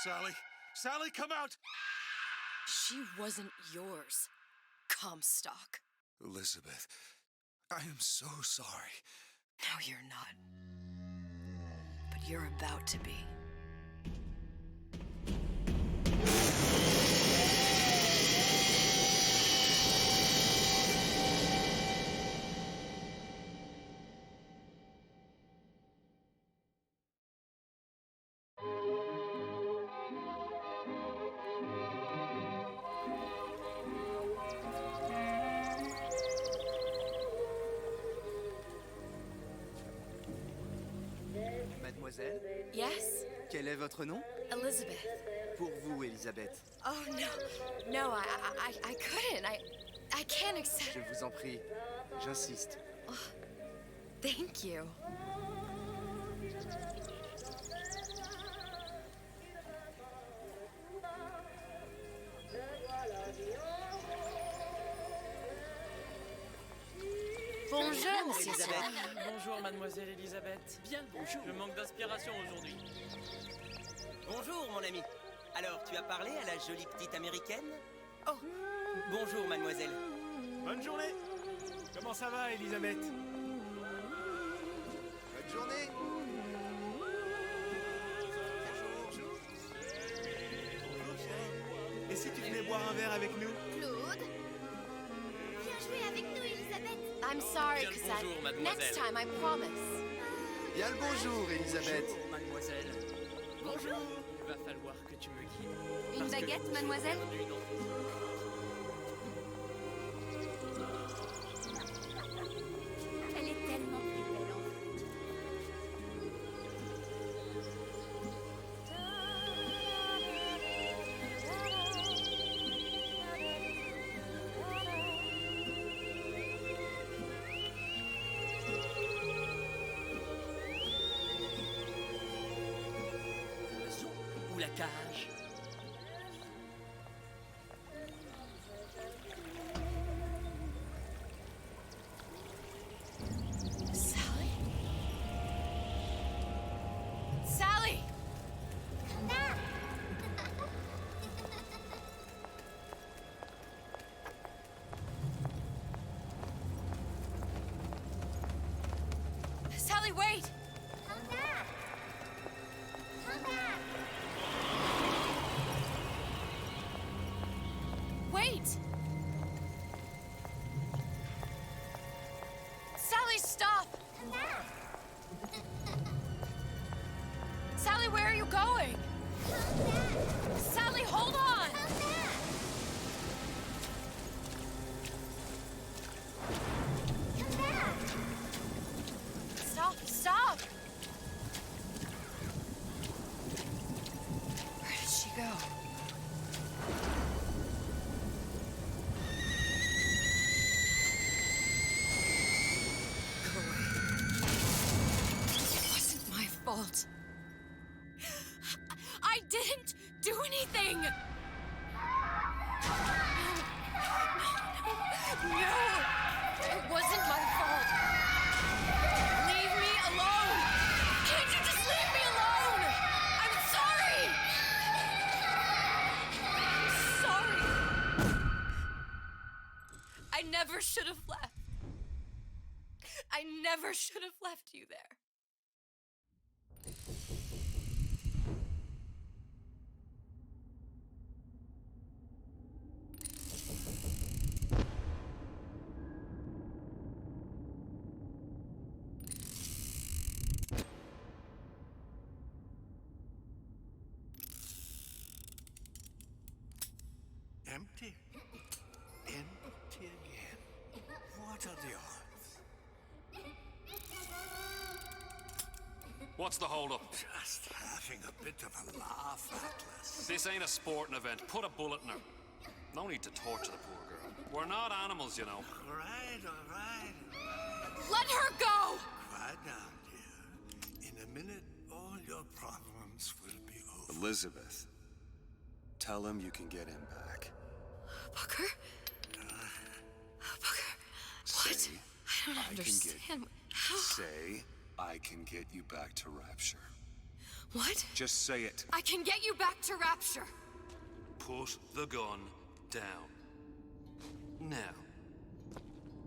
Sally! Sally, come out! She wasn't yours, Comstock. Elizabeth, I am so sorry. No, you're not. But you're about to be. Mademoiselle, Yes? quel est votre nom? Elizabeth. Pour vous, Elisabeth. Oh, no. No, I couldn't. I can't accept... Je vous en prie, j'insiste. Oh, thank you. Bonjour, monsieur Elisabeth. Bonjour, mademoiselle Elisabeth. Bien le bonjour. Je manque d'inspiration aujourd'hui. Bonjour, mon ami. Alors, tu as parlé à la jolie petite américaine? Oh. Bonjour, mademoiselle. Bonne journée. Comment ça va, Elisabeth? Bonne journée. Et si tu venais boire un verre avec nous? Claude, viens jouer avec nous, Elisabeth. I'm sorry, Bien le Cassette. bonjour, mademoiselle. Next time, I promise. Bien le bonjour, Elisabeth. Bonjour, mademoiselle. Bonjour. Il va falloir que tu me quittes. Une Parce que baguette, je mademoiselle? suis perdu Elle est tellement plus belle en fait. Le zoo ou la cage? Sally? Sally! Sally, wait! Come back. Come back. Wait! Sally, stop! Come back. Sally, where are you going? Come back. Sally, hold on! Come back. Come back. Stop, stop! Where did she go? Go away. It wasn't my fault. I didn't do anything! No! It wasn't my fault! Leave me alone! Can't you just leave me alone? I'm sorry! I'm sorry! I never should have left. I never should have left you there. Empty? Empty again. What are the odds? What's the hold-up? Just having a bit of a laugh, Atlas. This ain't a sporting event. Put a bullet in her. No need to torture the poor girl. We're not animals, you know. All right. Let her go! Quiet down, dear. In a minute, all your problems will be over. Elizabeth, tell him you can get him back. Booker? Booker? What? Say, I don't I can understand. How? Say, I can get you back to Rapture. What? Just say it. I can get you back to Rapture. Put the gun down. Now,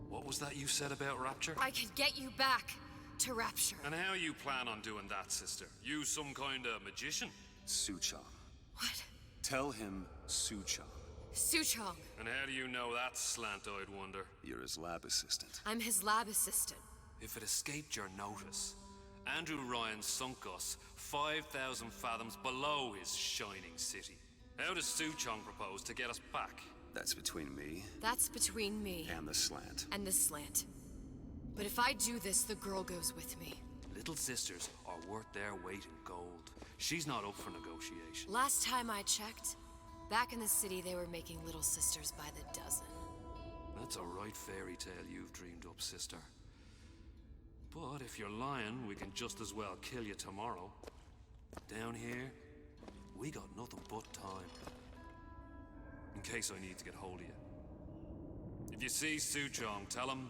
what was that you said about Rapture? I can get you back to Rapture. And how you plan on doing that, sister? You some kind of magician? Suchong. What? Tell him Suchong. Suchong. And how do you know that, slant-eyed wonder? You're his lab assistant. I'm his lab assistant. If it escaped your notice, Andrew Ryan sunk us 5,000 fathoms below his shining city. How does Suchong propose to get us back? That's between me That's between me and the slant. and the slant. But if I do this, the girl goes with me. Little sisters are worth their weight in gold. She's not up for negotiation. Last time I checked, back in the city they were making little sisters by the dozen. That's a right fairy tale you've dreamed up, sister. But if you're lying, we can just as well kill you tomorrow. Down here, we got nothing but time. In case I need to get hold of you. If you see Suchong, tell him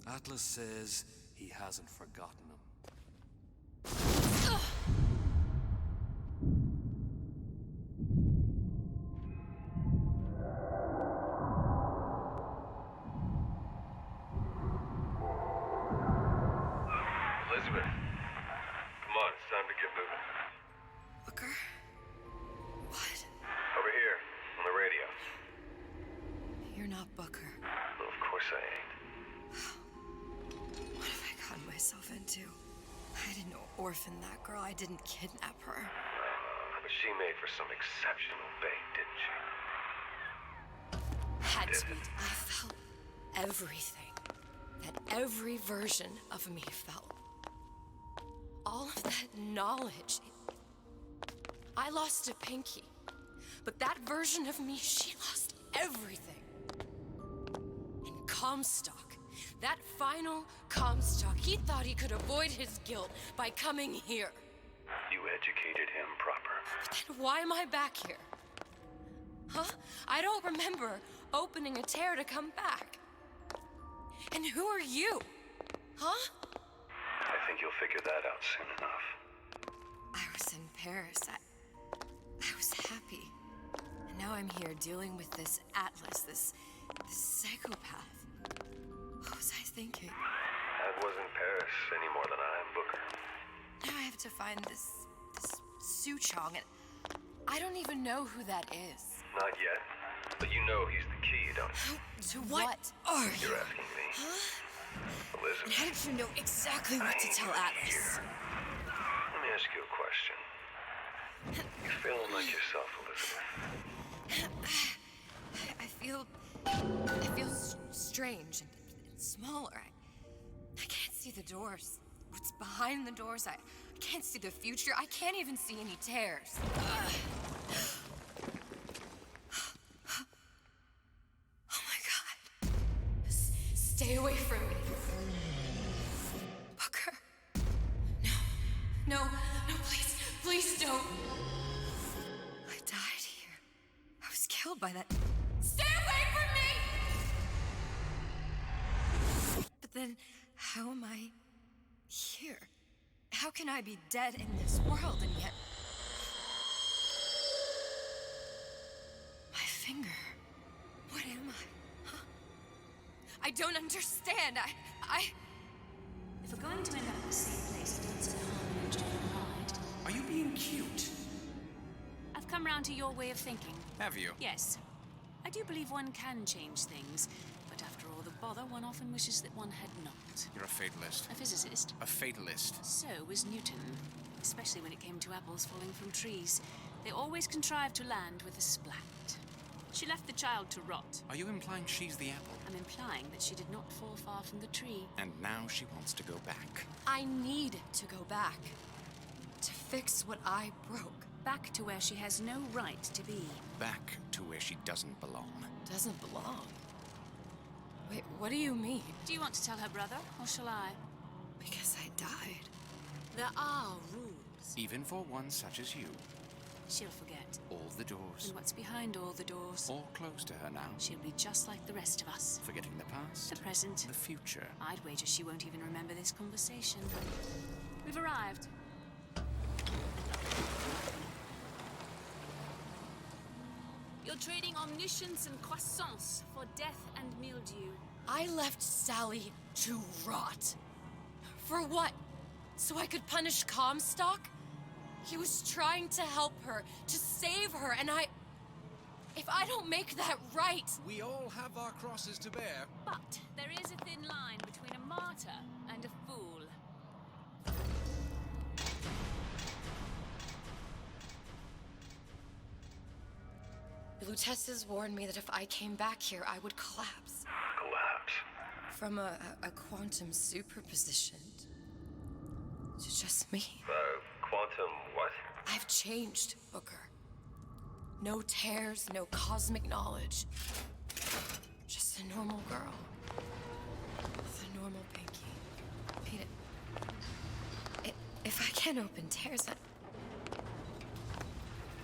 Atlas says he hasn't forgotten him. Elizabeth, come on, it's time to get moving. Booker? What? Over here, on the radio. You're not Booker. Well, of course I ain't. What have I gotten myself into? I didn't orphan that girl. I didn't kidnap her. But she made for some exceptional bait, didn't she? Had to be. I felt everything that every version of me felt. All of that knowledge. I lost a pinky. But that version of me, she lost everything. And Comstock, that final Comstock, he thought he could avoid his guilt by coming here. You educated him proper. But then why am I back here? Huh? I don't remember opening a tear to come back. And who are you? Huh? I think you'll figure that out soon enough. I was in Paris. I was happy. And now I'm here dealing with this Atlas, this psychopath. What was I thinking? That wasn't Paris any more than I am Booker. Now I have to find this Suchong, and I don't even know who that is. Not yet. But you know he's the key, don't you? To what are you? You're asking me. And Elizabeth, how did you know exactly what to tell Atlas? let me ask you a question. You feeling like yourself, Elizabeth? I feel strange and smaller. I can't see the doors. What's behind the doors? I can't see the future. I can't even see any tears. Oh my God. Stay away from me. Booker. No, please don't. I died here. I was killed by that. Stay away from me! But then, how am I here? How can I be dead in this world and yet... My finger. What am I? Huh? I don't understand. I... If we're going to end up in the same place at once in harmony and divide, Are you being cute? I've come round to your way of thinking. Have you? Yes. I do believe one can change things, but after all the bother, one often wishes that one had not. You're a fatalist. A physicist. A fatalist. So was Newton, especially when it came to apples falling from trees. They always contrived to land with a splat. She left the child to rot. Are you implying she's the apple? I'm implying that she did not fall far from the tree. And now she wants to go back. I need to go back. To fix what I broke. Back to where she has no right to be. Back to where she doesn't belong. Doesn't belong. Wait, what do you mean? Do you want to tell her brother, or shall I? Because I died. There are rules. Even for one such as you. She'll forget. All the doors. And what's behind all the doors? All closed to her now. She'll be just like the rest of us. Forgetting the past. The present. The future. I'd wager she won't even remember this conversation. We've arrived. You're trading omniscience and croissants for death and mildew. I left Sally to rot. For what? So I could punish Comstock? He was trying to help her, to save her, and if I don't make that right... We all have our crosses to bear. But there is a thin line between a martyr and a fool. Lutesses warned me that if I came back here, I would collapse. Collapse? From a quantum superposition to just me. Quantum what? I've changed, Booker. No tears, no cosmic knowledge. Just a normal girl. With a normal pinky. If I can't open tears,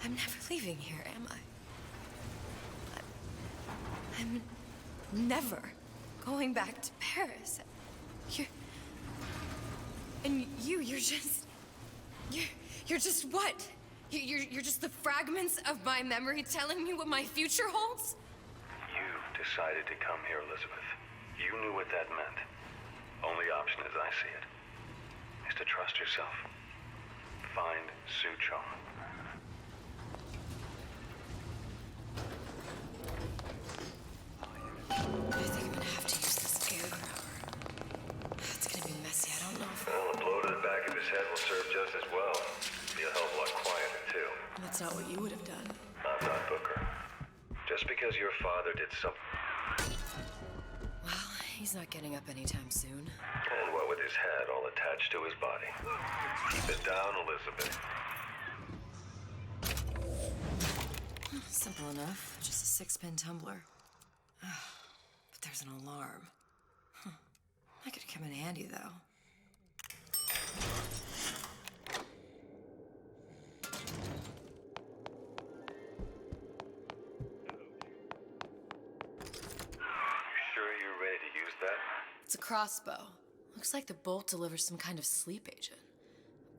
I'm never leaving here, am I? I'm never going back to Paris. You're just what? You're just the fragments of my memory telling me what my future holds? You decided to come here, Elizabeth. You knew what that meant. Only option, as I see it, is to trust yourself. Find Suchong. I think I'm gonna have to use this air grabber. It's gonna be messy. I don't know if... Well, a blow to the back of his head will serve just as well. Be a hell of a lot quieter, too. That's not what you would have done. I'm not Booker. Just because your father did something... Well, he's not getting up anytime soon. And what with his head all attached to his body. Keep it down, Elizabeth. Simple enough. Just a 6-pin tumbler. But there's an alarm. That could come in handy, though. Sure you're ready to use that? It's a crossbow. Looks like the bolt delivers some kind of sleep agent.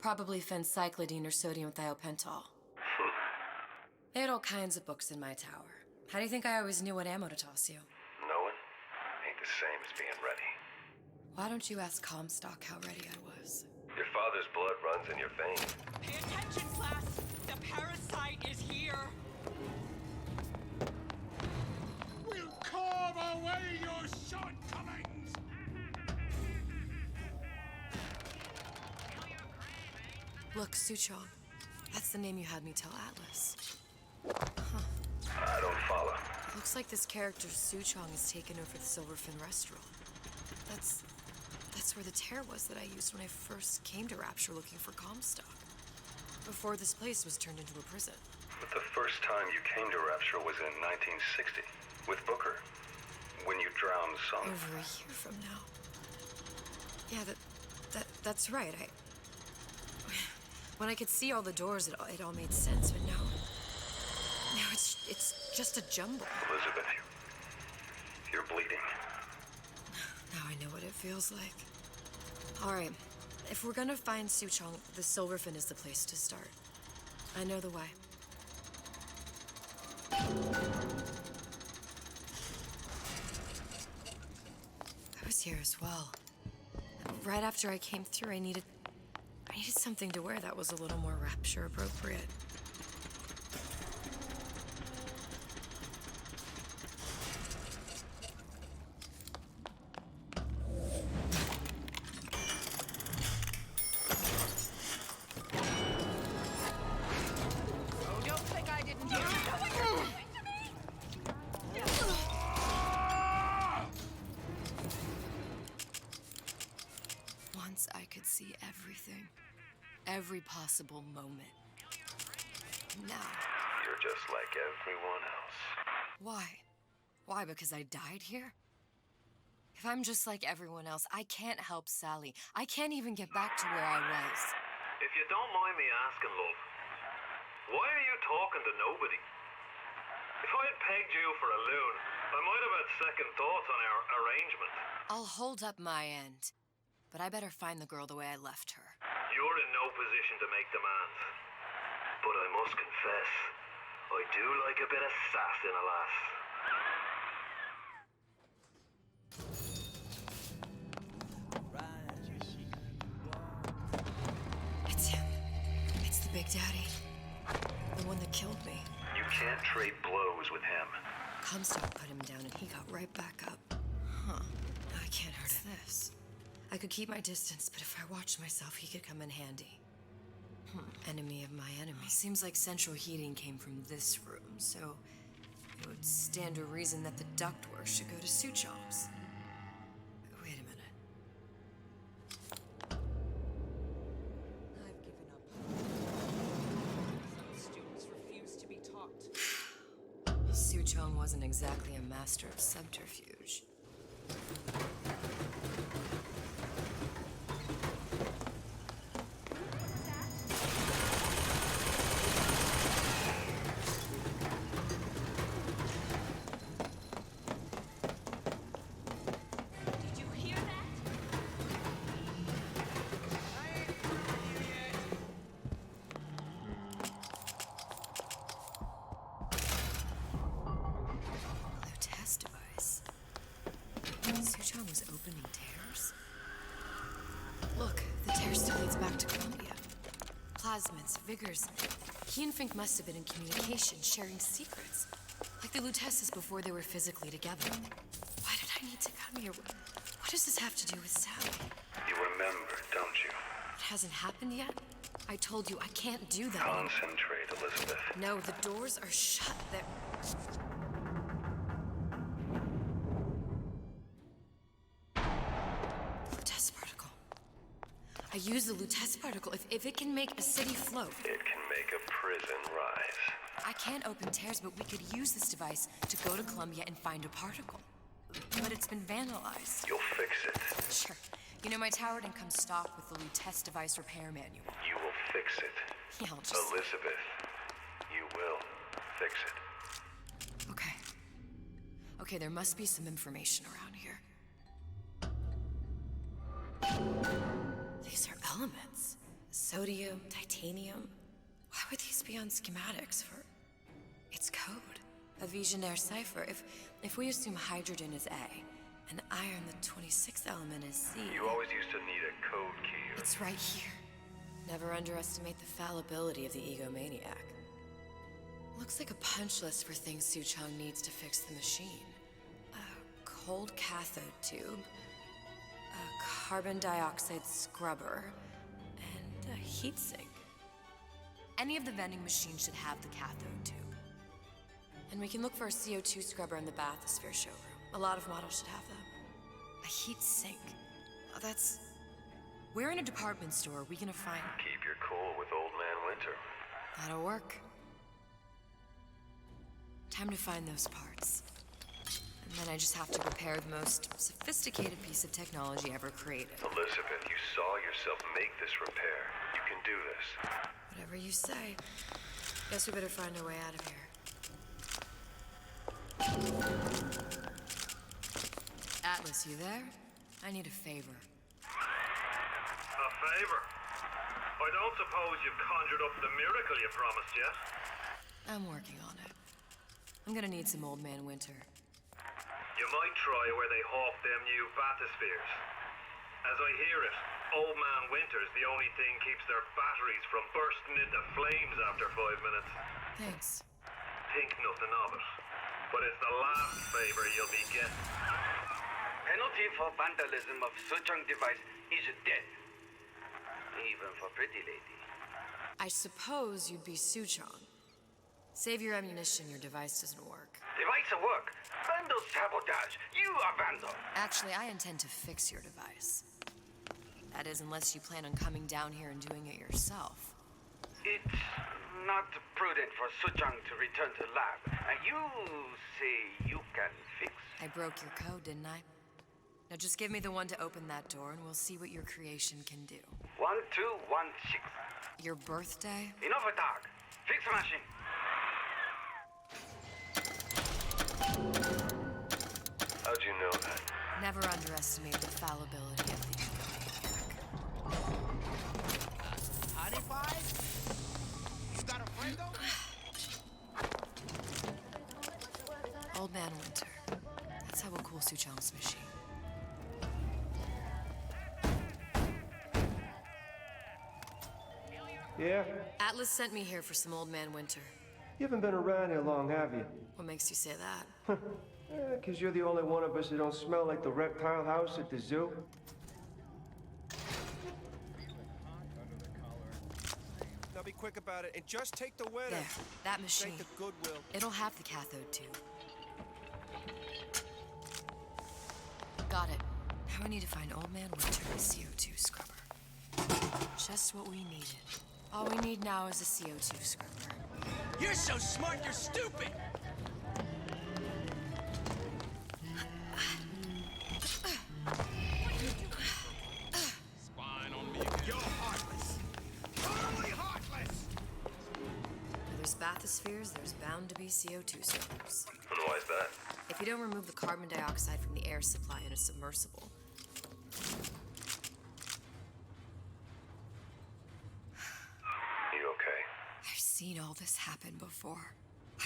Probably phencyclidine or sodium thiopental. They had all kinds of books in my tower. How do you think I always knew what ammo to toss you? Knowing ain't the same as being ready. Why don't you ask Comstock how ready I was? Your father's blood runs in your veins. Pay attention, class! The parasite is here! We'll carve away your shortcomings! Look, Suchong. That's the name you had me tell Atlas. I don't follow. Looks like this character Suchong has taken over the Silverfin restaurant. That's where the tear was that I used when I first came to Rapture looking for Comstock. Before this place was turned into a prison. But the first time you came to Rapture was in 1960, with Booker. When you drowned some... Over a year from now. Yeah, that's right. When I could see all the doors, it all made sense, but now it's just a jumble. Elizabeth, you're bleeding. Now I know what it feels like. All right, if we're gonna find Suchong, the Silverfin is the place to start. I know the way. I was here as well. Right after I came through, I needed something to wear that was a little more Rapture appropriate. Oh, don't think I didn't hear you. Know what you're doing to me? Once I could see everything. Every possible moment. Now. You're just like everyone else. Why? Why, because I died here? If I'm just like everyone else, I can't help Sally. I can't even get back to where I was. If you don't mind me asking, love, why are you talking to nobody? If I'd pegged you for a loon, I might have had second thoughts on our arrangement. I'll hold up my end. But I better find the girl the way I left her. You're in no position to make demands. But I must confess, I do like a bit of sass in a lass. It's him. It's the Big Daddy. The one that killed me. You can't trade blows with him. Comstock put him down and he got right back up. Huh. I can't hurt him. This. I could keep my distance, but if I watched myself, he could come in handy. Enemy of my enemy. Seems like central heating came from this room, so it would stand to reason that the ductwork should go to Suchong's. Wait a minute. I've given up. Some students refuse to be taught. Suchong wasn't exactly a master of subterfuge. Did you hear that? Blue test device. Suchong was opening tears? Look, the tear still leads back to Columbia. Plasmids, vigors. He and Fink must have been in communication, sharing secrets. Like the Lutesses before they were physically together. Why did I need to come here? What does this have to do with Sally? You remember, don't you? It hasn't happened yet? I told you I can't do that. Concentrate, Elizabeth. No, the doors are shut. They're... Lutece particle. I use the Lutece particle. If it can make a city float. It can make a prison rise. I can't open tears, but we could use this device to go to Columbia and find a particle. But it's been vandalized. You'll fix it. Sure. You know, my tower didn't come stocked with the Lutece device repair manual. You will fix it. Yeah, I'll just... Elizabeth, you will fix it. Okay. Okay, there must be some information around here. These are elements. Sodium, titanium. Why would these be on schematics for... It's code. A Visionaire cipher. If we assume hydrogen is A, and iron, the 26th element, is C... You always used to need a code key. It's right here. Never underestimate the fallibility of the egomaniac. Looks like a punch list for things Suchong needs to fix the machine. A cold cathode tube, a carbon dioxide scrubber, and a heatsink. Any of the vending machines should have the cathode tube. And we can look for a CO2 scrubber in the bathysphere showroom. A lot of models should have them. A heat sink. Oh, that's... We're in a department store. We gonna find... Keep your cool with Old Man Winter. That'll work. Time to find those parts. And then I just have to repair the most sophisticated piece of technology ever created. Elizabeth, you saw yourself make this repair. You can do this. Whatever you say. Guess we better find our way out of here. Atlas, you there? I need a favor. A favor? I don't suppose you've conjured up the miracle you promised yet? I'm working on it. I'm gonna need some Old Man Winter. You might try where they hawk them new bathyspheres. As I hear it, Old Man Winter's the only thing keeps their batteries from bursting into flames after 5 minutes. Thanks. Think nothing of it. But it's the last favor you'll be getting. Penalty for vandalism of Suchong device is death. Even for pretty lady. I suppose you'd be Suchong. Save your ammunition, your device doesn't work. Device work. Vandal sabotage. You are vandal. Actually, I intend to fix your device. That is, unless you plan on coming down here and doing it yourself. It's not prudent for Suchong to return to lab. And you say you can fix. I broke your code, didn't I? Now just give me the one to open that door and we'll see what your creation can do. 1216. Your birthday? Enough attack. Fix machine. How'd you know that? Never underestimate the fallibility of the egomaniac. Honey pie? You got a friend though? Suchong's machine. Yeah? Atlas sent me here for some Old Man Winter. You haven't been around here long, have you? What makes you say that? Because you're the only one of us who don't smell like the reptile house at the zoo. Now be quick about it and just take the winner. There, that machine. Take the goodwill. It'll have the cathode tube. Got it. Now we need to find Old Man Winter and a CO2 scrubber. Just what we needed. All we need now is a CO2 scrubber. You're so smart, you're stupid! Spying on me again. You're heartless. Totally heartless! Where there's bathyspheres, there's bound to be CO2 scrubbers. And why is that? If you don't remove the carbon dioxide from the air supply in a submersible, You okay? I've seen all this happen before.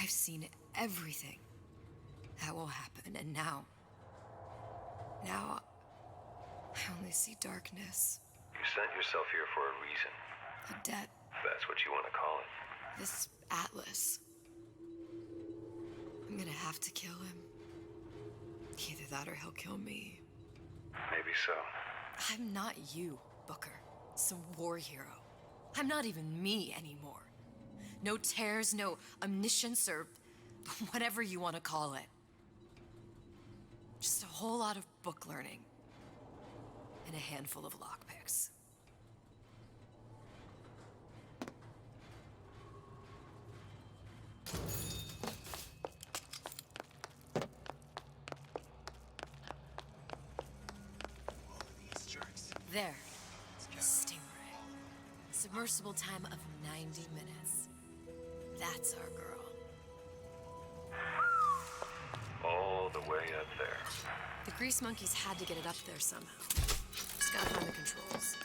I've seen everything that will happen, and now I only see darkness. You sent yourself here for a reason. A debt. That's what you want to call it. This Atlas. I'm gonna have to kill him. Either that or he'll kill me. Maybe so. I'm not you, Booker. Some war hero. I'm not even me anymore. No tears, no omniscience, or whatever you want to call it. Just a whole lot of book learning. And a handful of lockpicks. There. Stingray. Submersible time of 90 minutes. That's our girl. All the way up there. The grease monkeys had to get it up there somehow. Just gotta find the controls.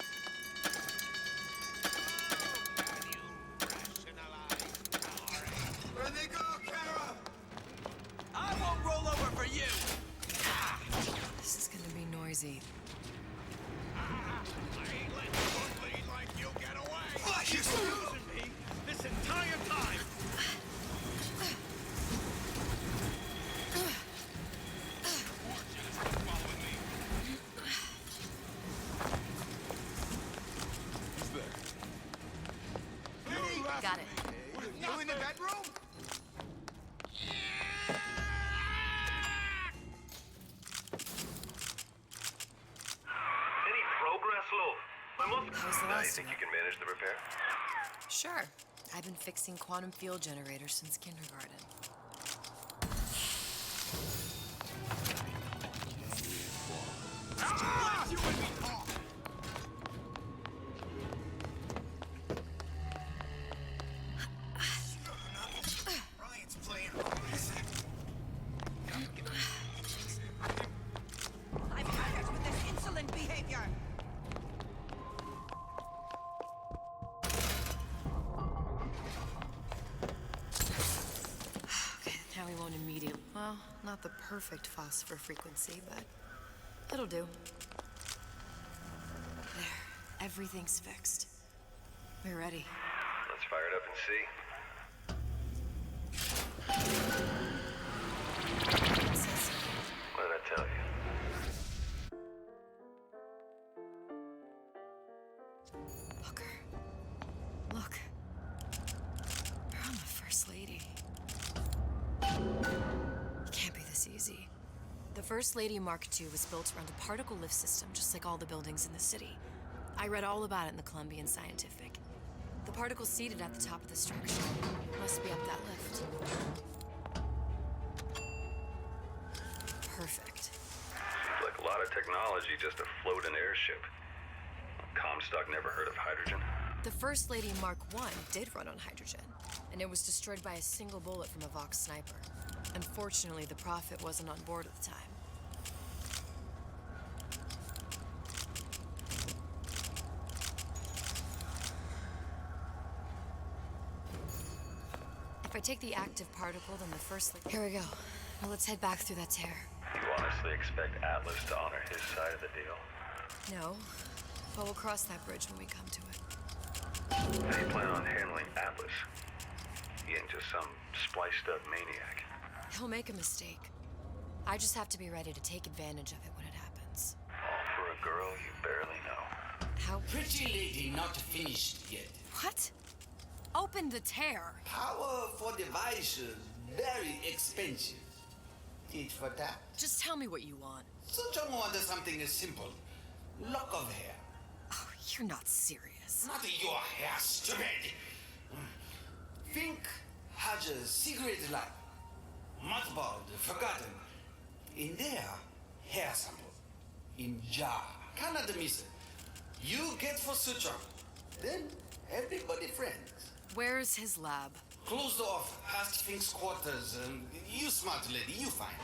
Where'd they go, Kara? I won't roll over for you! This is gonna be noisy. I ain't letting you lead like you'll get away. What? You're using me this entire time. Who's there? Got it. You in the bedroom? Any progress, love? How's the Now, you last think of you it? can manage the repair? Sure. I've been fixing quantum field generators since kindergarten. Let you and me talk. Ryan's playing hopeless. I'm tired with this insolent behavior. Okay, now we won't immediately. Well, not the perfect phosphor frequency, but it'll do. There, everything's fixed. We're ready. Let's fire it up and see. What did I tell you? Booker, look. You're on the First Lady. It can't be this easy. The First Lady Mark II was built around a particle lift system, just like all the buildings in the city. I read all about it in the Columbian Scientific. The particles seated at the top of the structure must be up that lift. Perfect. Seems like a lot of technology just to float an airship. Comstock never heard of hydrogen. The First Lady Mark I did run on hydrogen, and it was destroyed by a single bullet from a Vox sniper. Unfortunately, the Prophet wasn't on board at the time. If I take the active particle, then the First Lady... Here we go. Now let's head back through that tear. You honestly expect Atlas to honor his side of the deal? No, but we'll cross that bridge when we come to it. How do you plan on handling Atlas? He ain't just some spliced-up maniac. He'll make a mistake. I just have to be ready to take advantage of it when it happens. All for a girl you barely know. How? Pretty lady not finished yet. What? Open the tear. Power for device, very expensive. Tit for tat. Just tell me what you want. Sojong wanted something simple. Lock of hair. Oh, you're not serious. Not your hair, stupid. Fink has a secret life. Mothballed, forgotten. In there, hair sample. In jar. Cannot miss it. You get for Sojong. Then everybody friends. Where's his lab? Closed off, past Fink's quarters. You smart lady, you find.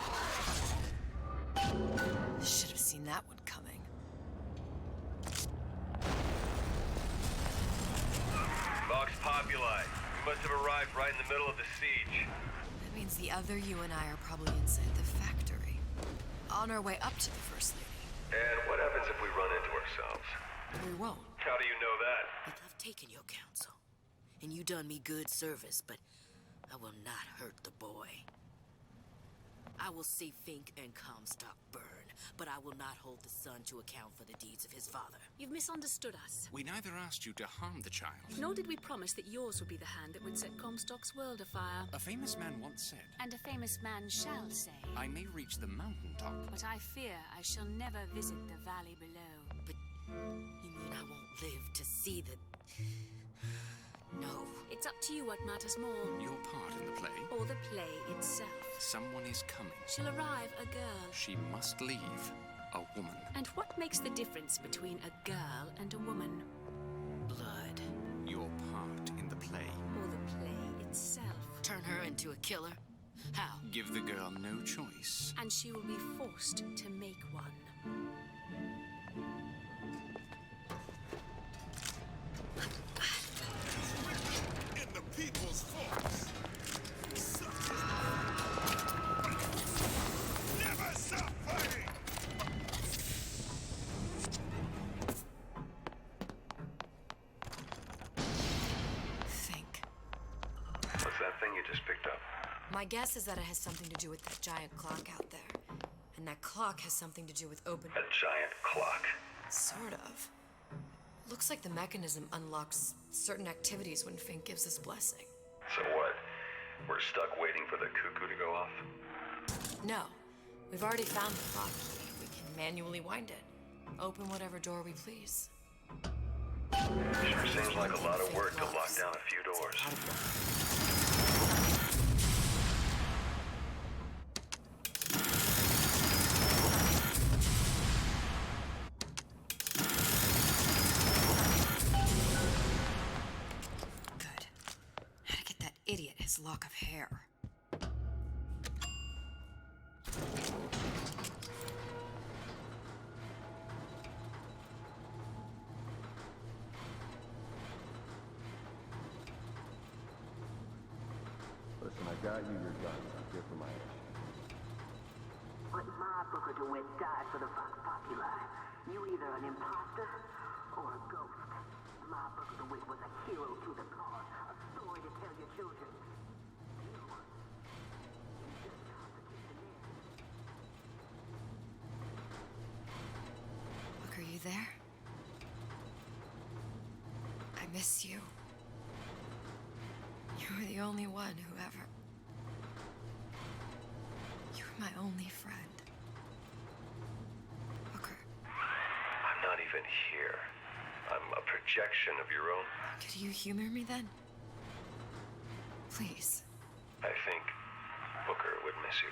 Should have seen that one coming. Vox Populi. We must have arrived right in the middle of the siege. That means the other you and I are probably inside the factory. On our way up to the First Lady. And what happens if we run into ourselves? We won't. How do you know that? I've taken your counsel, and you done me good service, but I will not hurt the boy. I will see Fink and Comstock burn, but I will not hold the son to account for the deeds of his father. You've misunderstood us. We neither asked you to harm the child. Nor did we promise that yours would be the hand that would set Comstock's world afire. A famous man once said, And a famous man shall say, I may reach the mountaintop, but I fear I shall never visit the valley below. But you mean I won't live to see the... No. It's up to you what matters more. Your part in the play. Or the play itself. Someone is coming. She'll arrive a girl. She must leave a woman. And what makes the difference between a girl and a woman? Blood. Your part in the play. Or the play itself. Turn her into a killer? How? Give the girl no choice. And she will be forced to make one. In the people's force. Never stop fighting! Think. What's that thing you just picked up? My guess is that it has something to do with that giant clock out there. And that clock has something to do with open... A giant clock. Sort of. Looks like the mechanism unlocks certain activities when Fink gives his blessing. So what? We're stuck waiting for the cuckoo to go off? No. We've already found the clock key. We can manually wind it. Open whatever door we please. Sure seems like a lot of work to lock down a few doors. Good. How to get that idiot his lock of hair. Listen, I got you your gun. I'm here for my action. But my Booker DeWitt died for the Vox Populi. You either an imposter or a ghost. My Booker DeWitt was a hero to the cause, a story to tell your children. Look, are you there? I miss you. You were the only one who ever... You were my only friend. Booker. I'm not even here. I'm a projection of your own. Could you humor me then? Please. I think Booker would miss you.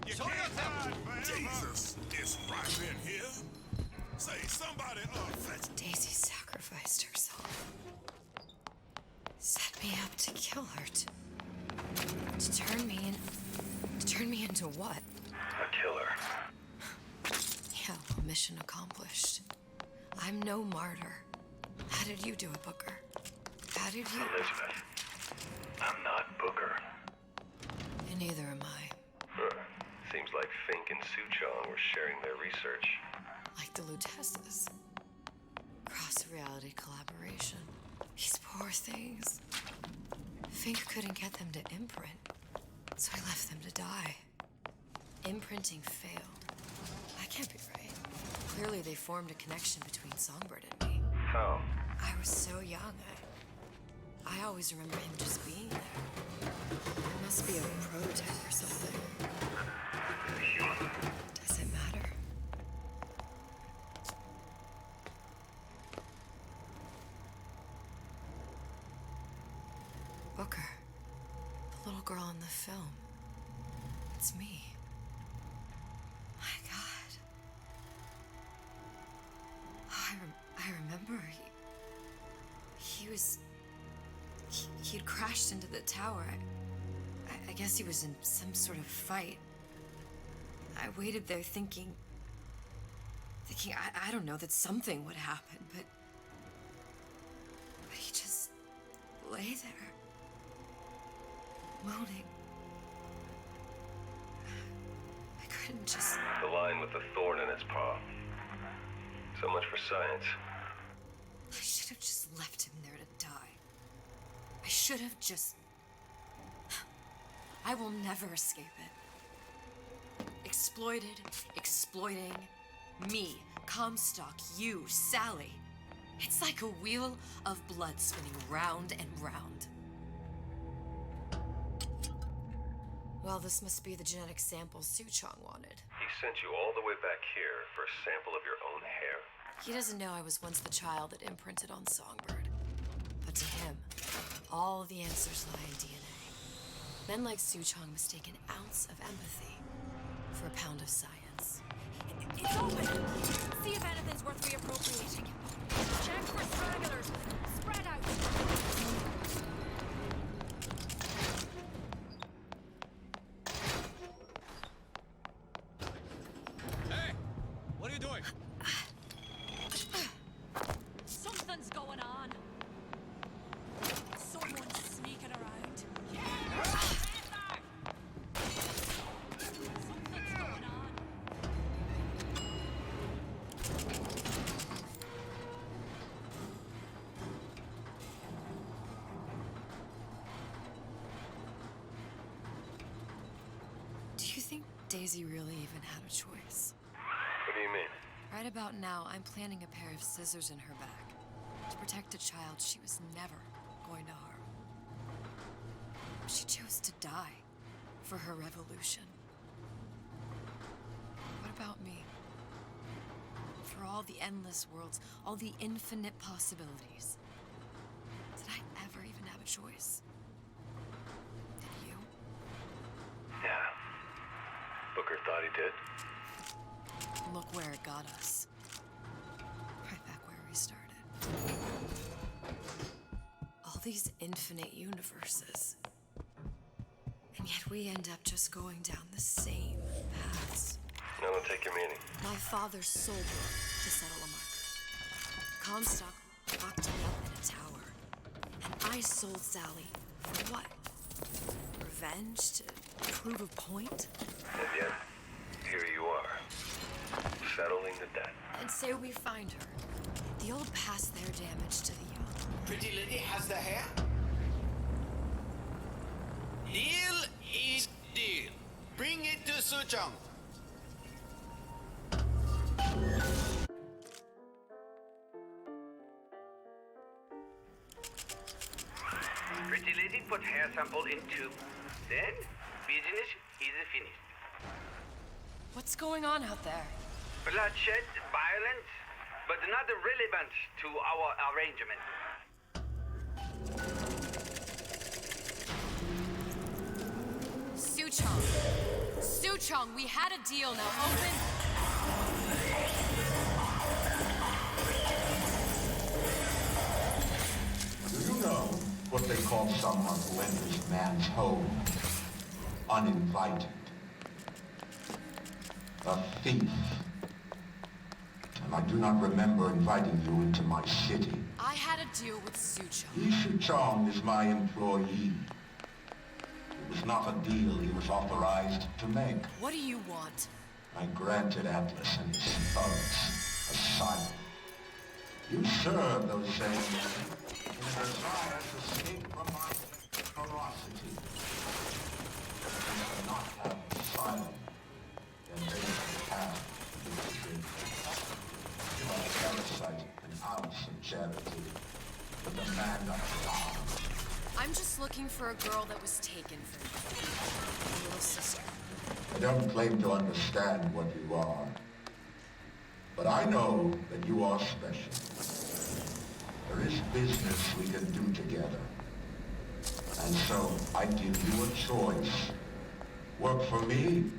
You can't have Jesus is right in here. Say somebody fetch. Daisy sacrificed herself. Set me up to kill her, to turn me Turn me into what? A killer. Yeah, well, mission accomplished. I'm no martyr. How did you do it, Booker? How did you... Elizabeth, I'm not Booker. And neither am I. Huh. Seems like Fink and Suchong were sharing their research. Like the Lutesses. Cross-reality collaboration. These poor things. Fink couldn't get them to imprint, so I left them to die. Imprinting failed. That can't be right. Clearly they formed a connection between Songbird and me. How? I was so young, I always remember him just being there. It must be a prototype or something. Does it matter? Booker, the little girl in the film. It's me. My God. Oh, I remember he'd crashed into the tower. I guess he was in some sort of fight. I waited there thinking I don't know, that something would happen, but he just lay there, moaning. I couldn't just... The lion with the thorn in its paw. So much for science. I should have just left him there to die. I should have just... I will never escape it. Exploited, exploiting, me, Comstock, you, Sally. It's like a wheel of blood spinning round and round. Well, this must be the genetic sample Suchong wanted. He sent you all the way back here for a sample of your own hair. He doesn't know I was once the child that imprinted on Songbird. But to him, all the answers lie in DNA. Men like Suchong mistake an ounce of empathy for a pound of science. It's open! See if anything's worth reappropriating. Check for stragglers. Spread out. Hey! What are you doing? Something's going on. Someone's sneaking around. Something's going on. Do you think Daisy really even had a choice? What do you mean? Right about now, I'm planting a pair of scissors in her back to protect a child she was never going to harm. She chose to die for her revolution. What about me? For all the endless worlds, all the infinite possibilities. Did I ever even have a choice? Did you? Yeah. Booker thought he did. Look where it got us. Right back where we started. All these infinite universes. And yet we end up just going down the same paths. No, don't take your meaning. My father sold me to settle a marker. Comstock locked me up in a tower. And I sold Sally for what? Revenge? To prove a point? And yet, here you are. Settling the debt. And say we find her. The old past their damage to the young. Pretty lady has the hair? Deal is deal. Bring it to Suchong. Pretty lady put hair sample in tube. Then, business is finished. What's going on out there? Bloodshed, violence, but not relevant to our arrangement. Suchong. Suchong, we had a deal. Now open. Do you know what they call someone who enters man's home uninvited? A thief. And I do not remember inviting you into my city. I had a deal with Suchong. Suchong is my employee. It was not a deal he was authorized to make. What do you want? I granted Atlas and his thugs asylum. You serve those same men in a desire to escape from my ferocity. If they cannot have asylum, then they can have victory. You are a parasite, an ounce of charity, the demand of God. I'm just looking for a girl that was taken from me. My little sister. I don't claim to understand what you are, but I know that you are special. There is business we can do together. And so I give you a choice. Work for me,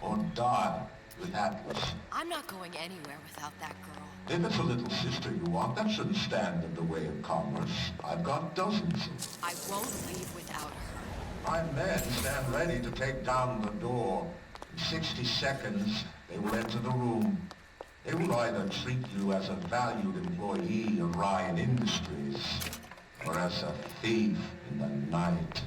or die with Atlas. I'm not going anywhere without that girl. If it's a little sister you want, that shouldn't stand in the way of commerce. I've got dozens of them. I won't leave without her. My men stand ready to take down the door. In 60 seconds, they will enter the room. They will either treat you as a valued employee of Ryan Industries, or as a thief in the night.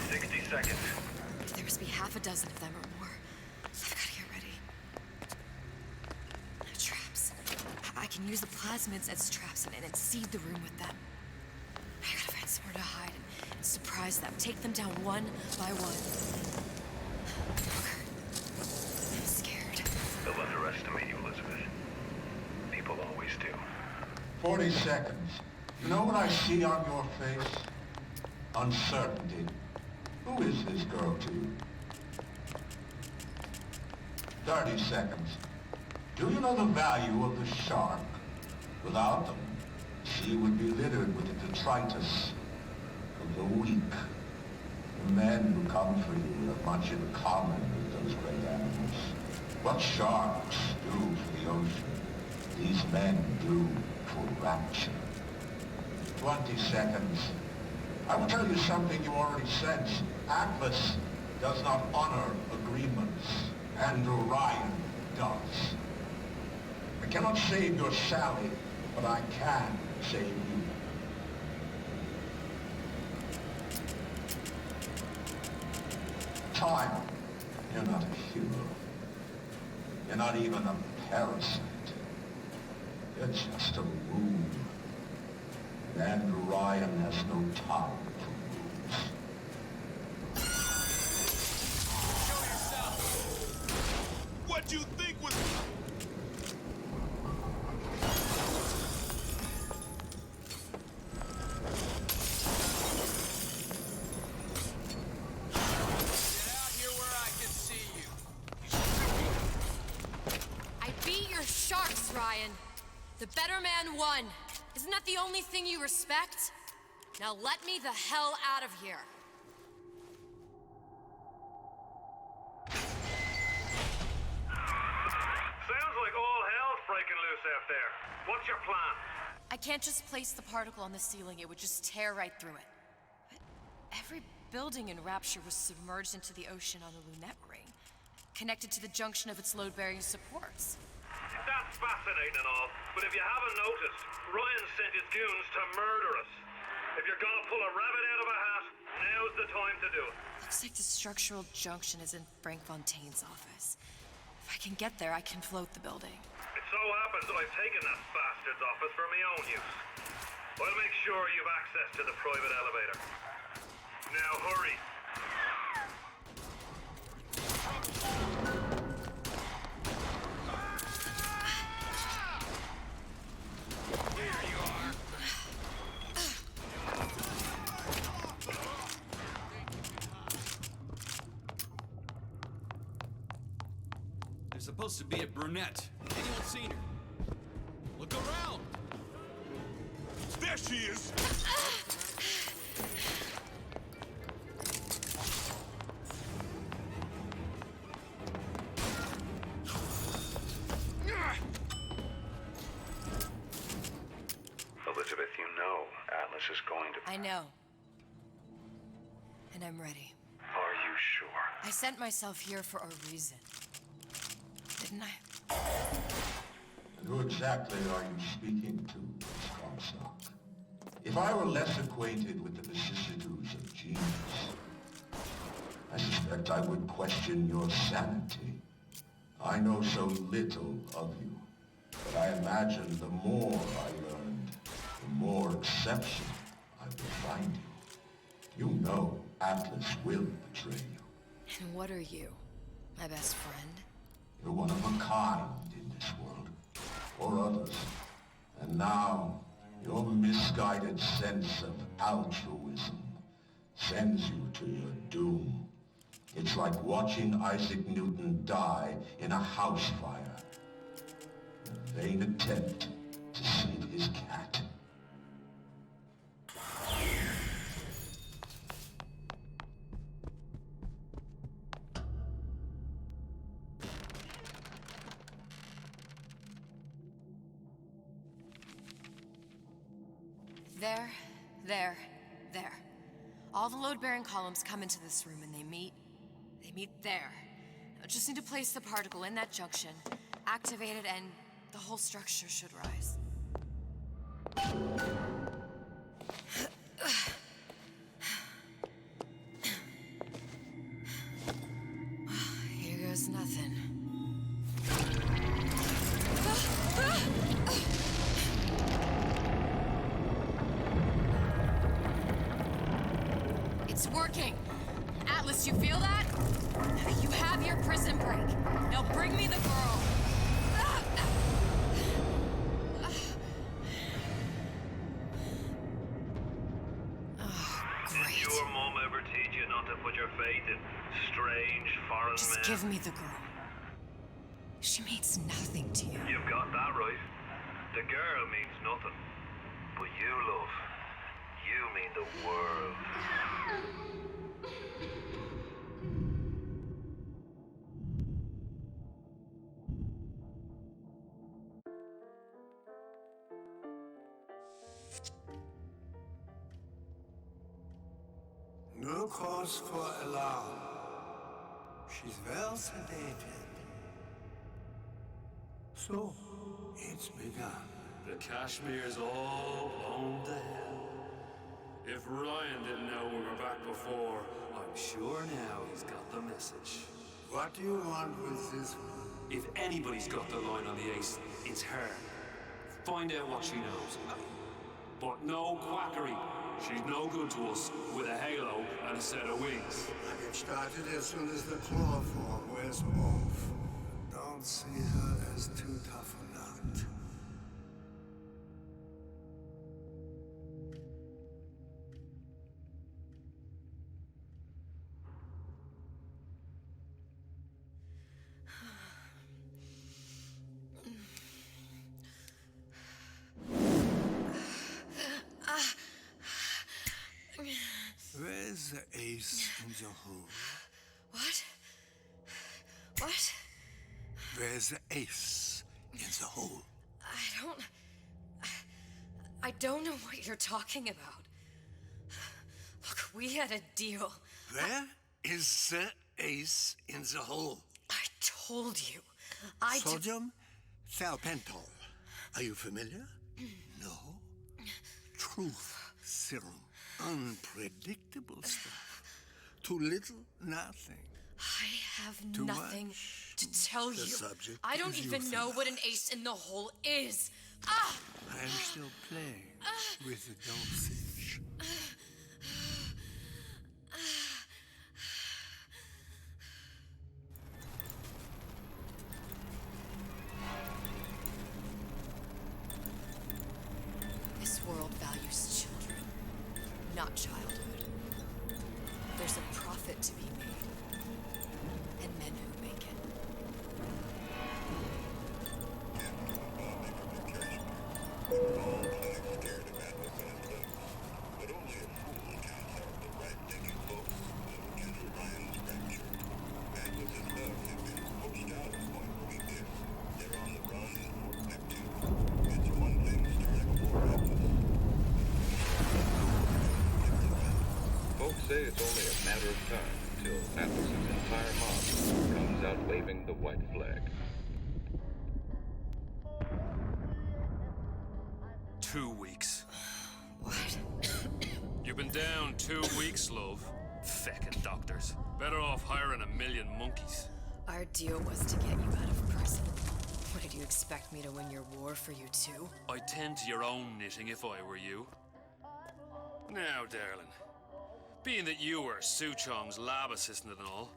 60 seconds. There must be half a dozen of them or more. I've got to get ready. Traps. I can use the plasmids as traps and seed the room with them. I gotta find somewhere to hide and surprise them. Take them down one by one. I'm scared. They'll underestimate you, Elizabeth. People always do. 40 seconds. You know what I see on your face? Uncertainty. Who is this girl to you? 30 seconds. Do you know the value of the shark? Without them, the sea would be littered with the detritus of the weak. The men who come for you have much in common with those great animals. What sharks do for the ocean, these men do for rapture. 20 seconds. I will tell you something you already sense. Atlas does not honor agreements, and Orion does. I cannot save your Sally, but I can save you. Time. You're not a hero. You're not even a parasite. You're just a wound. And Ryan has no time for moves. Show yourself! What you think was... Get out here where I can see you. I beat your sharks, Ryan. The better man won. Isn't that the only thing you respect? Now let me the hell out of here. Sounds like all hell's breaking loose out there. What's your plan? I can't just place the particle on the ceiling. It would just tear right through it. But every building in Rapture was submerged into the ocean on the Lunette ring, connected to the junction of its load-bearing supports. That's fascinating and all, but if you haven't noticed, Ryan sent his goons to murder us. If you're gonna pull a rabbit out of a hat, now's the time to do it. Looks like the structural junction is in Frank Fontaine's office. If I can get there, I can float the building. It so happens I've taken that bastard's office for my own use. I'll make sure you've access to the private elevator. Now hurry. There's supposed to be a brunette. Anyone seen her? Look around! There she is! Elizabeth, you know Atlas is going to... I know. And I'm ready. Are I sent myself here for a reason. Didn't I? And who exactly are you speaking to, Miss Comstock? If I were less acquainted with the vicissitudes of genius, I suspect I would question your sanity. I know so little of you, but I imagine the more I learned, the more exceptional I will find you. You know Atlas will betray you. And what are you? My best friend? You're one of a kind in this world, or others. And now, your misguided sense of altruism sends you to your doom. It's like watching Isaac Newton die in a house fire, in a vain attempt to save his cat. There. All the load-bearing columns come into this room and they meet there. I just need to place the particle in that junction, activate it, and the whole structure should rise. Here goes nothing. It's working! Atlas, you feel that? You have your prison break. Now bring me the girl. Did your mom ever teach you not to put your faith in strange foreign men? Just give me the girl. She means nothing to you. You've got that right. The girl means nothing. But you, love, you mean the world. No cause for alarm. She's well sedated. So, it's begun. The Kashmir's all blown to hell. If Ryan didn't know we were back before, I'm sure now he's got the message. What do you want with this one? If anybody's got the line on the ace, it's her. Find out what she knows. But no quackery. She's no good to us with a halo and a set of wings. I get started as soon as the claw form wears off. Don't see her as too tough a nut. Where's the ace in the hole? What? Where's the ace in the hole? I don't know what you're talking about. Look, we had a deal. Where is the ace in the hole? I told you. Sodium thiopental. Are you familiar? No. Truth serum. Unpredictable stuff. Too little, nothing. I have Too nothing much. to tell The you. subject I don't is even know what an ace in the hole is. Ah! I am still playing with the dosage. This world values children, not childhood. There's a profit to be made, and men who make it. Folks say it's only a matter of time until Atlas's entire mob comes out waving the white flag. 2 weeks. What? You've been down 2 weeks, love. Feckin' doctors. Better off hiring 1,000,000 monkeys. Our deal was to get you out of prison. What, did you expect me to win your war for you too? I'd tend to your own knitting if I were you. Now, darling, being that you were Suchong's lab assistant and all,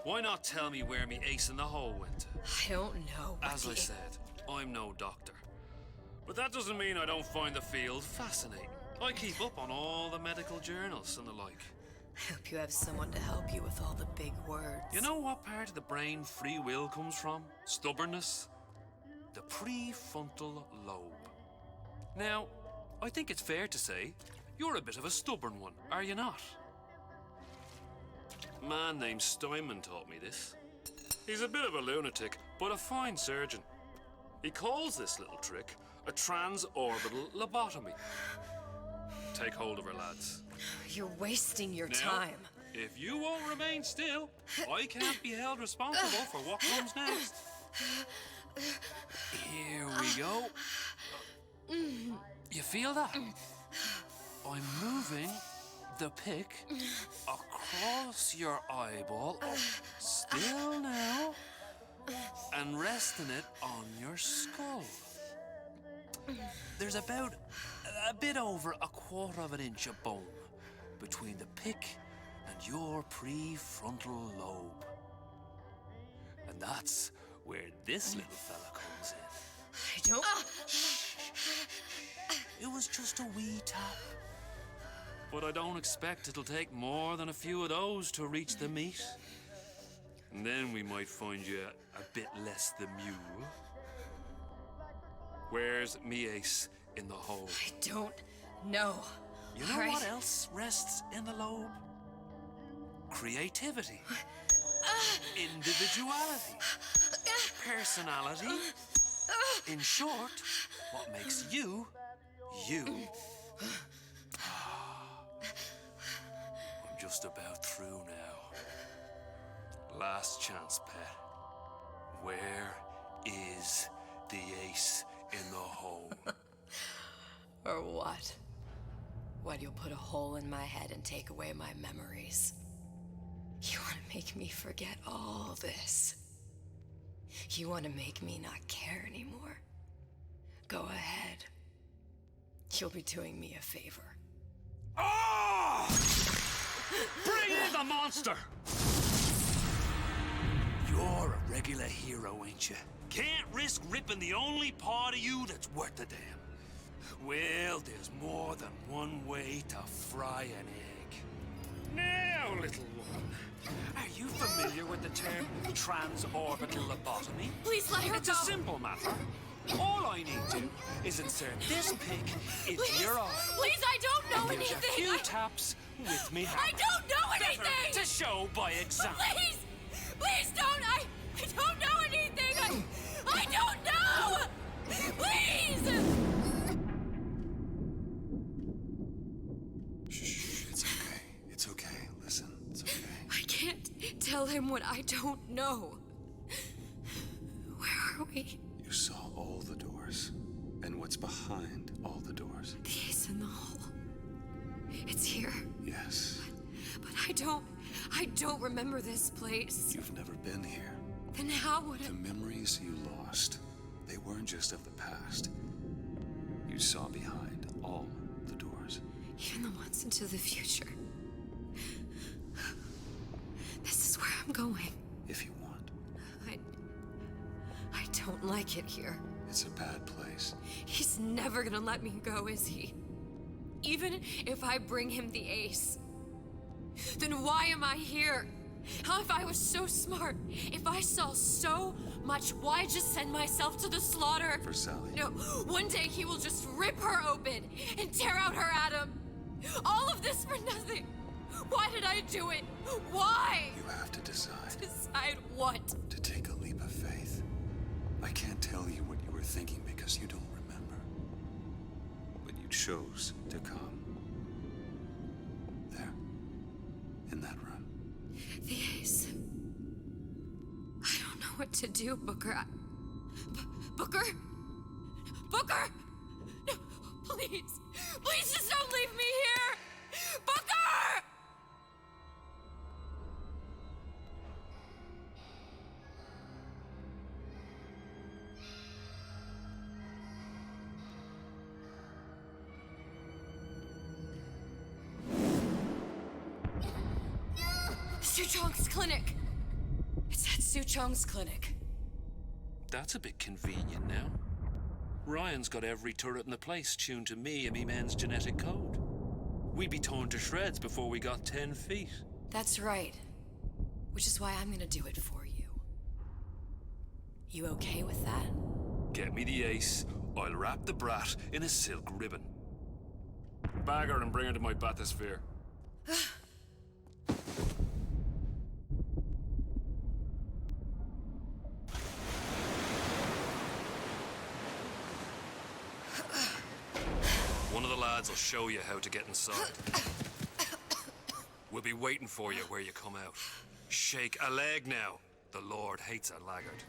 why not tell me where me ace in the hole went? I don't know. As I said, I'm no doctor. But that doesn't mean I don't find the field fascinating. I keep up on all the medical journals and the like. I hope you have someone to help you with all the big words. You know what part of the brain free will comes from? Stubbornness? The prefrontal lobe. Now, I think it's fair to say you're a bit of a stubborn one, are you not? A man named Steinman taught me this. He's a bit of a lunatic, but a fine surgeon. He calls this little trick a transorbital lobotomy. Take hold of her, lads. You're wasting your Now, time. If you won't remain still, I can't be held responsible for what comes next. Here we go. You feel that? I'm moving the pick across your eyeball, still now, and resting it on your skull. There's about a bit over 1/4 inch of bone between the pick and your prefrontal lobe. And that's where this little fella comes in. I don't... It was just a wee tap. But I don't expect it'll take more than a few of those to reach the meat. And then we might find you a bit less the mule. Where's me ace in the hole? I don't know. You know what else rests in the lobe? Creativity. Individuality. Personality. In short, what makes you, you. I'm just about through now. Last chance, pet. Where is the ace in the hole? Or what? Why do you put a hole in my head and take away my memories? You want to make me forget all this? You want to make me not care anymore? Go ahead. You'll be doing me a favor. Ah! Bring in the monster! You're a regular hero, ain't you? Can't risk ripping the only part of you that's worth a damn. Well, there's more than one way to fry an egg. Now, little one, are you familiar with the term transorbital lobotomy? Please let her It's go. a simple matter. All I need to is insert this pick into your eye. Please, I don't know And there's anything. a few taps with me hammer. I don't know anything. Better to show by example. Please, please don't. I don't know anything. I don't know. Please. Shh, it's okay. It's okay. Listen, it's okay. I can't tell him what I don't know. Where are we? You saw all the doors. And what's behind all the doors? The ace in the hole. It's here. Yes. But I don't remember this place. You've never been here. Then how would The memories you lost, they weren't just of the past. You saw behind all the doors. Even the ones into the future. This is where I'm going. If you want. I don't like it here. It's a bad place. He's never gonna let me go, is he? Even if I bring him the ace. Then why am I here? How if I was so smart? If I saw so much, why just send myself to the slaughter? For Sally. No, one day he will just rip her open and tear out her atom. All of this for nothing. Why did I do it? Why? You have to decide. Decide what? To take a leap of faith. I can't tell you what you were thinking because you don't remember. But you chose to come. There. In that room. to do, Booker. Booker? Booker! No, please. Please just don't leave me here! Booker! Suchong's clinic. It's at Suchong's clinic. That's a bit convenient now. Ryan's got every turret in the place tuned to me and me men's genetic code. We'd be torn to shreds before we got 10 feet. That's right. Which is why I'm gonna do it for you. You okay with that? Get me the ace. I'll wrap the brat in a silk ribbon. Bag her and bring her to my bathysphere. One of the lads will show you how to get inside. We'll be waiting for you where you come out. Shake a leg now. The Lord hates a laggard.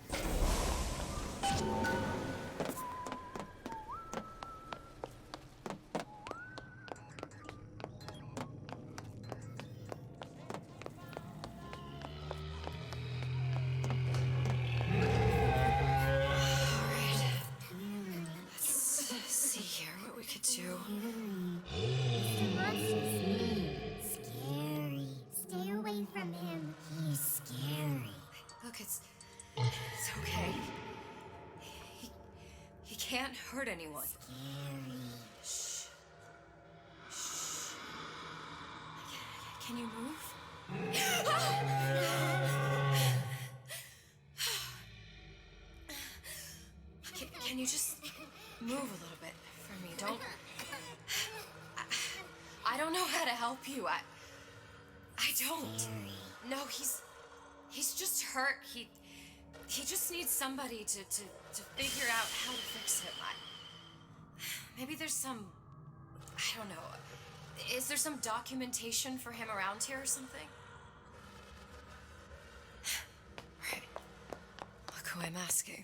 Mr. Monster's mean. Scary. Stay away from him. He's scary. Look, it's okay. He can't hurt anyone. Scary. Shh. Shh. Can you move? Can you just move a little bit for me? Don't. I don't know how to help you. I don't. No, he's just hurt. He just needs somebody to figure out how to fix him. Maybe there's some, I don't know. Is there some documentation for him around here or something? Right. Look who I'm asking.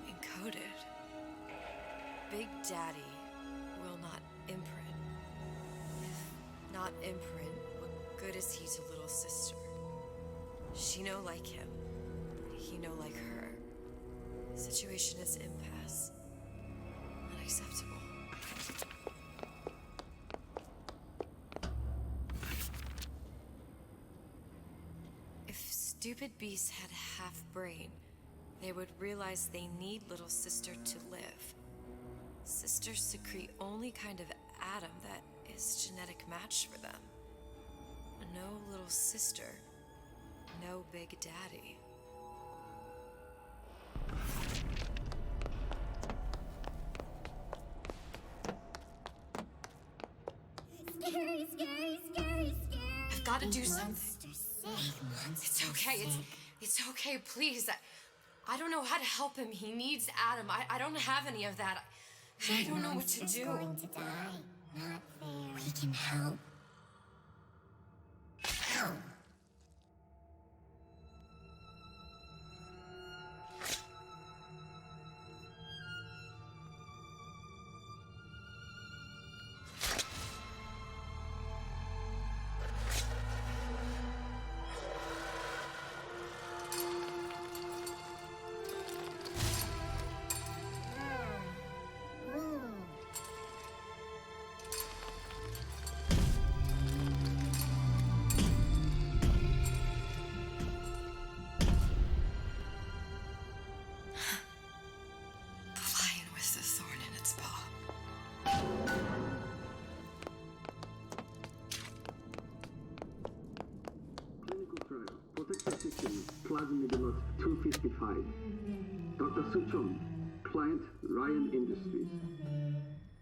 Encoded. Big Daddy will not imprint. If not imprint, what good is he to little sister? She no like him. He no like her. Situation is impasse. Unacceptable. If stupid beasts had half brain, they would realize they need little sister to live. Sisters secrete only kind of atom that is genetic match for them. No little sister, no Big Daddy. Scary, scary, scary, scary. I've got to do something. Monster It's okay. sick. It's okay. Please. I don't know how to help him. He needs Adam. I don't have any of that. I don't know what to Monster's do. going to die. Not fair. We can help. Help. The lion with the thorn in its paw. Clinical trial. Protective system. Plasmidimos 255. Dr. Suchong. Client Ryan Industries.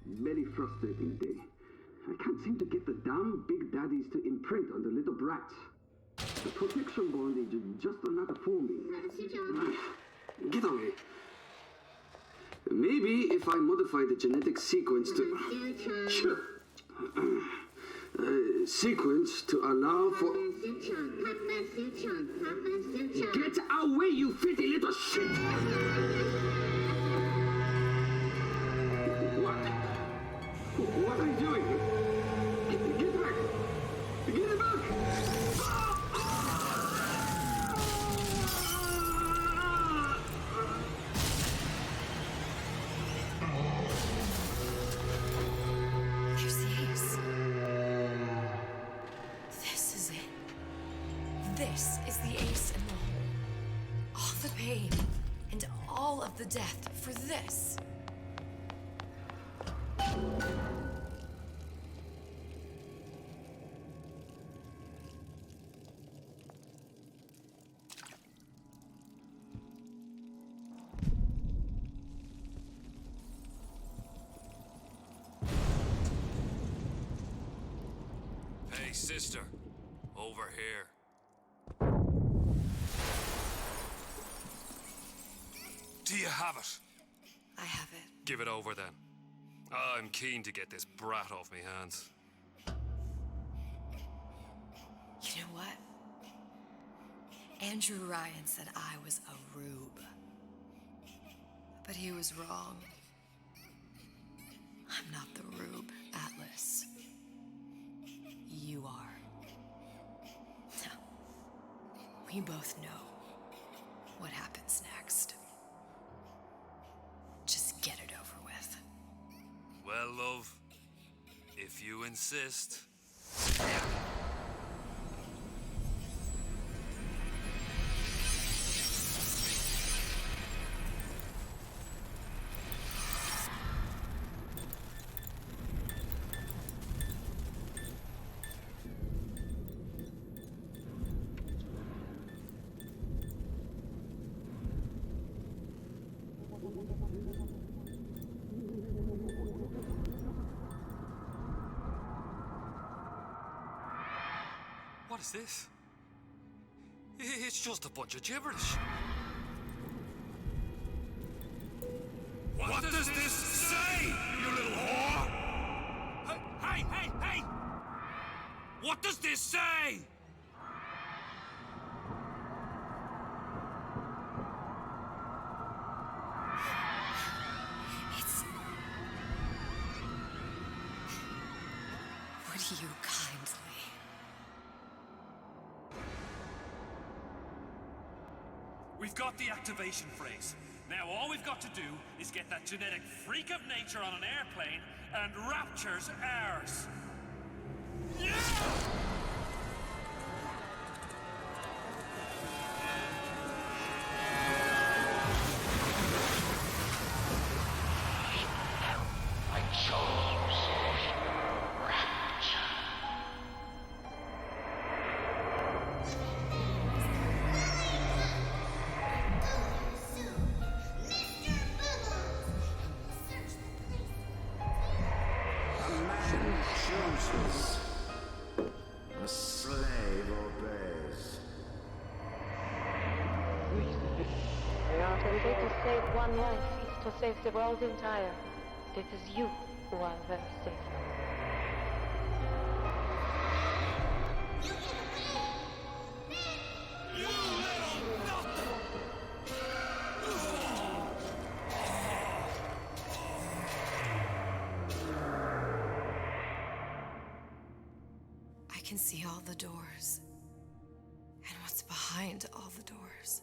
Very frustrating day. I can't seem to get the damn Big Daddies to imprint on the little brats. The protection bondage is just another forming. Get away. Maybe if I modify the genetic sequence to... Sure. sequence to allow for... Get away, you filthy little shit! What? What are you doing? Get back! Get back! There's the ace. This is it. This is the ace in the hole. All the pain and all of the death for this. Hey, sister. Over here. Do you have it? I have it. Give it over then. I'm keen to get this brat off me hands. You know what? Andrew Ryan said I was a rube. But he was wrong. I'm not the rube, Atlas. You are. We both know what happens next. Just get it over with. Well, love, if you insist. What is this? It's just a bunch of gibberish. What does this say, you little whore? Hey! What does this say? Would you kindly? We've got the activation phrase. Now all we've got to do is get that genetic freak of nature on an airplane, and Rapture's ours. Yeah! I chose Rapture. Chooses. A slave obeys. Reality to save one life is to save the world entire. It is you who are their savior. I can see all the doors. And what's behind all the doors.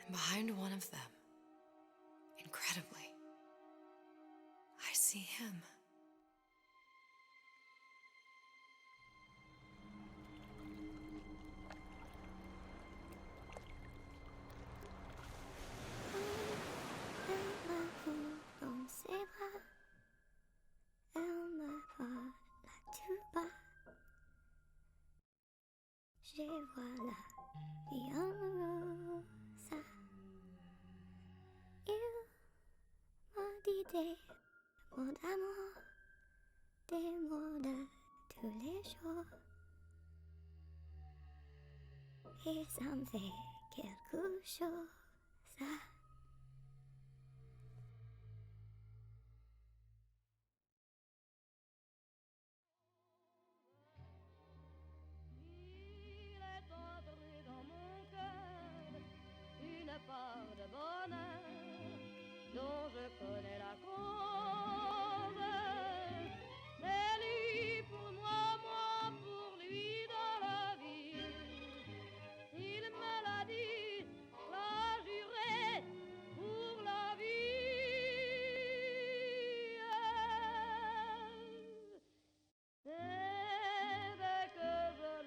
And behind one of them, incredibly, I see him. Et voilà, bien rosa. Il m'a dit des mots d'amour, des mots de tous les jours. Et ça me fait quelque chose.